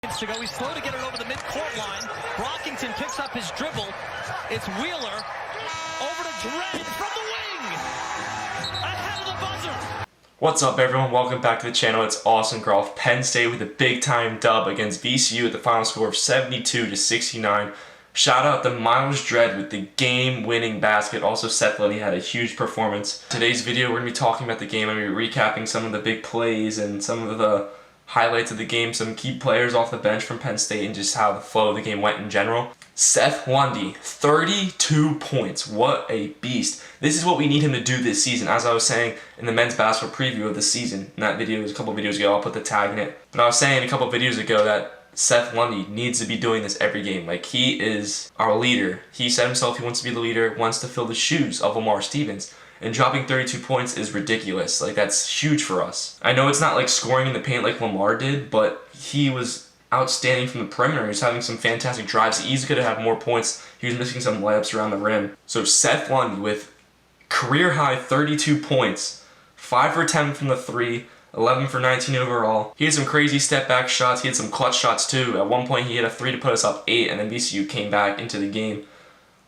To go. He's slow to get it over the midcourt line. Brockington picks up his dribble. It's Wheeler over to Dread from the wing. Ahead of the buzzer. What's up, everyone? Welcome back to the channel. It's Austin Groff. Penn State with a big-time dub against VCU at the final score of 72-69. Shout out to Myles Dread with the game-winning basket. Also, Seth Lundy had a huge performance. Today's video, we're going to be talking about the game. I'm going to be recapping some of the big plays and some of the highlights of the game, some key players off the bench from Penn State, and just how the flow of the game went in general. Seth Lundy, 32 points. What a beast. This is what we need him to do this season. As I was saying in the men's basketball preview of the season, in that video, a couple videos ago, I'll put the tag in it. But I was saying a couple videos ago that Seth Lundy needs to be doing this every game. Like, he is our leader. He said himself he wants to be the leader, wants to fill the shoes of Lamar Stevens. And dropping 32 points is ridiculous. Like, that's huge for us. I know it's not like scoring in the paint like Lamar did, but he was outstanding from the perimeter. He was having some fantastic drives. He easily could have had more points. He was missing some layups around the rim. So Seth Lundy with career-high 32 points, 5 for 10 from the 3, 11 for 19 overall. He had some crazy step-back shots. He had some clutch shots, too. At one point, he hit a 3 to put us up 8, and then VCU came back into the game.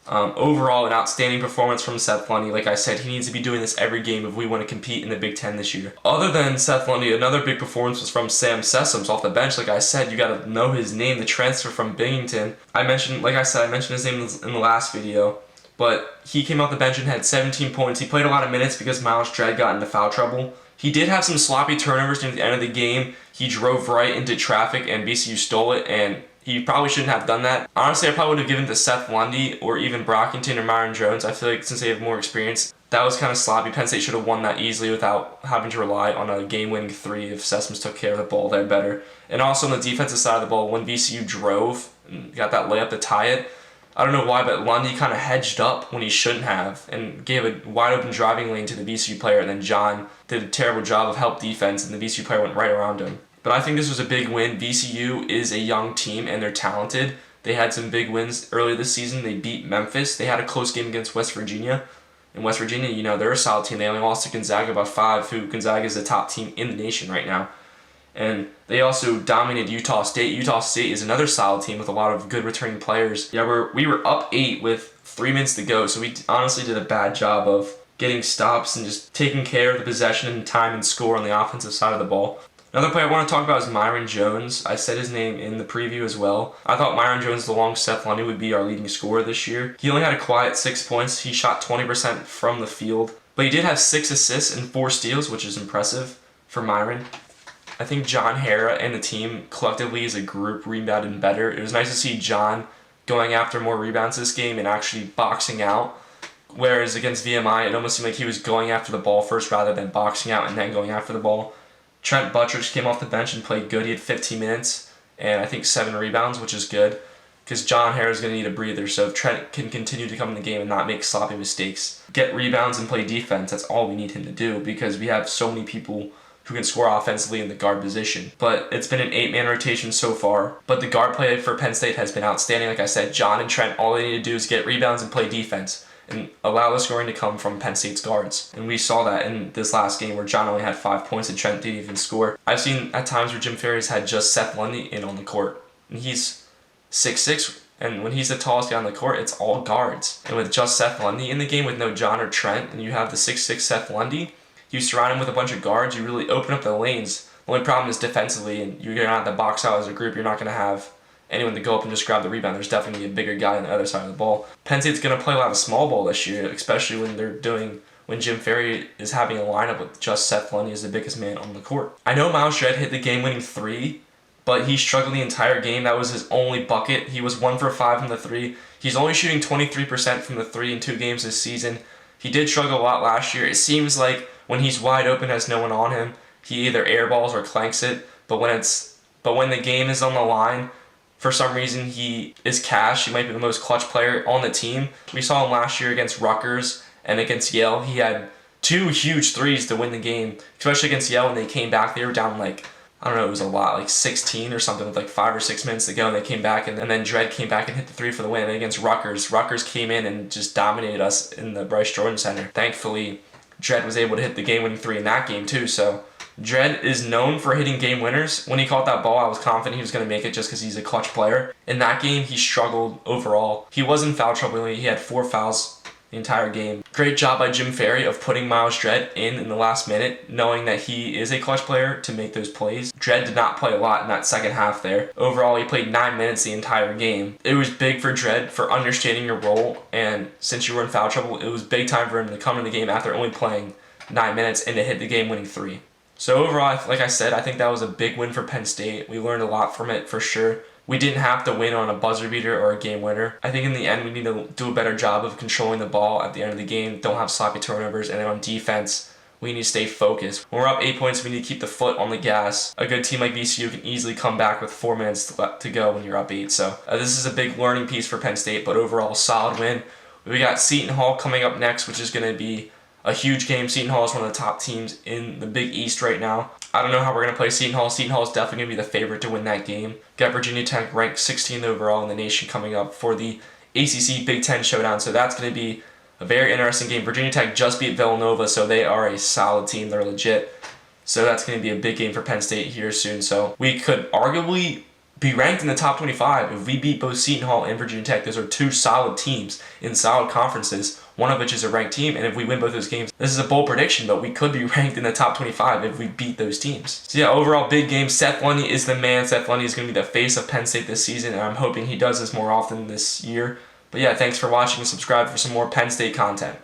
Overall, an outstanding performance from Seth Lundy. Like I said, he needs to be doing this every game if we want to compete in the Big Ten this year. Other than Seth Lundy, another big performance was from Sessoms off the bench. Like I said, you got to know his name, the transfer from Binghamton. I mentioned his name in the last video, but he came off the bench and had 17 points. He played a lot of minutes because Myles Dread got into foul trouble. He did have some sloppy turnovers near the end of the game. He drove right into traffic and VCU stole it, and he probably shouldn't have done that. Honestly, I probably would have given it to Seth Lundy or even Brockington or Myreon Jones. I feel like since they have more experience, that was kind of sloppy. Penn State should have won that easily without having to rely on a game-winning 3 if Sessoms took care of the ball there better. And also on the defensive side of the ball, when VCU drove and got that layup to tie it, I don't know why, but Lundy kind of hedged up when he shouldn't have and gave a wide-open driving lane to the VCU player, and then John did a terrible job of help defense, and the VCU player went right around him. But I think this was a big win. VCU is a young team, and they're talented. They had some big wins earlier this season. They beat Memphis. They had a close game against West Virginia. And West Virginia, you know, they're a solid team. They only lost to Gonzaga by 5, who Gonzaga is the top team in the nation right now. And they also dominated Utah State. Utah State is another solid team with a lot of good returning players. Yeah, we were up 8 with 3 minutes to go, so we honestly did a bad job of getting stops and just taking care of the possession and time and score on the offensive side of the ball. Another player I want to talk about is Myreon Jones. I said his name in the preview as well. I thought Myreon Jones, along with Seth Lundy, would be our leading scorer this year. He only had a quiet 6 points. He shot 20% from the field. But he did have 6 assists and 4 steals, which is impressive for Myreon. I think John Harrar and the team collectively as a group rebounded better. It was nice to see John going after more rebounds this game and actually boxing out. Whereas against VMI, it almost seemed like he was going after the ball first rather than boxing out and then going after the ball. Trent Buttrich came off the bench and played good. He had 15 minutes and I think 7 rebounds, which is good because John Harrar is going to need a breather. So if Trent can continue to come in the game and not make sloppy mistakes, get rebounds and play defense, that's all we need him to do because we have so many people who can score offensively in the guard position. But it's been an 8-man rotation so far. But the guard play for Penn State has been outstanding. Like I said, John and Trent, all they need to do is get rebounds and play defense and allow the scoring to come from Penn State's guards. And we saw that in this last game where John only had 5 points and Trent didn't even score. I've seen at times where Jim Ferry's had just Seth Lundy in on the court. And he's 6'6", and when he's the tallest guy on the court, it's all guards. And with just Seth Lundy in the game with no John or Trent, and you have the 6'6" Seth Lundy, you surround him with a bunch of guards, you really open up the lanes. The only problem is defensively, and you're going to have to box out as a group. You're not going to have anyone to go up and just grab the rebound. There's definitely a bigger guy on the other side of the ball. Penn State's going to play a lot of small ball this year, especially when Jim Ferry is having a lineup with just Seth Lundy as the biggest man on the court. I know Myles Dread hit the game-winning 3, but he struggled the entire game. That was his only bucket. He was 1 for 5 from the 3. He's only shooting 23% from the 3 in 2 games this season. He did struggle a lot last year. It seems like when he's wide open, has no one on him, he either airballs or clanks it. But when the game is on the line, for some reason, he is cash. He might be the most clutch player on the team. We saw him last year against Rutgers and against Yale. He had 2 huge 3s to win the game, especially against Yale when they came back. They were down like, I don't know, it was a lot, like 16 or something with like 5 or 6 minutes to go, and they came back, and then Dread came back and hit the 3 for the win. And against Rutgers came in and just dominated us in the Bryce Jordan Center. Thankfully, Dread was able to hit the game-winning 3 in that game too, so Dread is known for hitting game winners. When he caught that ball, I was confident he was going to make it just because he's a clutch player. In that game, he struggled overall. He was in foul trouble. He had 4 fouls the entire game. Great job by Jim Ferry of putting Myles Dread in the last minute, knowing that he is a clutch player to make those plays. Dread did not play a lot in that second half there. Overall, he played 9 minutes the entire game. It was big for Dread for understanding your role, and since you were in foul trouble, it was big time for him to come in the game after only playing 9 minutes and to hit the game-winning 3. So overall, like I said, I think that was a big win for Penn State. We learned a lot from it for sure. We didn't have to win on a buzzer beater or a game winner. I think in the end, we need to do a better job of controlling the ball at the end of the game. Don't have sloppy turnovers. And then on defense, we need to stay focused. When we're up 8 points, we need to keep the foot on the gas. A good team like VCU can easily come back with 4 minutes to go when you're up 8. So this is a big learning piece for Penn State, but overall, solid win. We got Seton Hall coming up next, which is going to be a huge game. Seton Hall is one of the top teams in the Big East right now. I don't know how we're going to play Seton Hall. Seton Hall is definitely going to be the favorite to win that game. Got Virginia Tech ranked 16th overall in the nation coming up for the ACC Big Ten showdown. So that's going to be a very interesting game. Virginia Tech just beat Villanova, so they are a solid team. They're legit. So that's going to be a big game for Penn State here soon. So we could arguably be ranked in the top 25 if we beat both Seton Hall and Virginia Tech. Those are 2 solid teams in solid conferences, one of which is a ranked team, and if we win both those games, this is a bold prediction, but we could be ranked in the top 25 if we beat those teams. So yeah, overall, big game. Seth Lundy is the man. Seth Lundy is going to be the face of Penn State this season, and I'm hoping he does this more often this year. But yeah, thanks for watching and subscribe for some more Penn State content.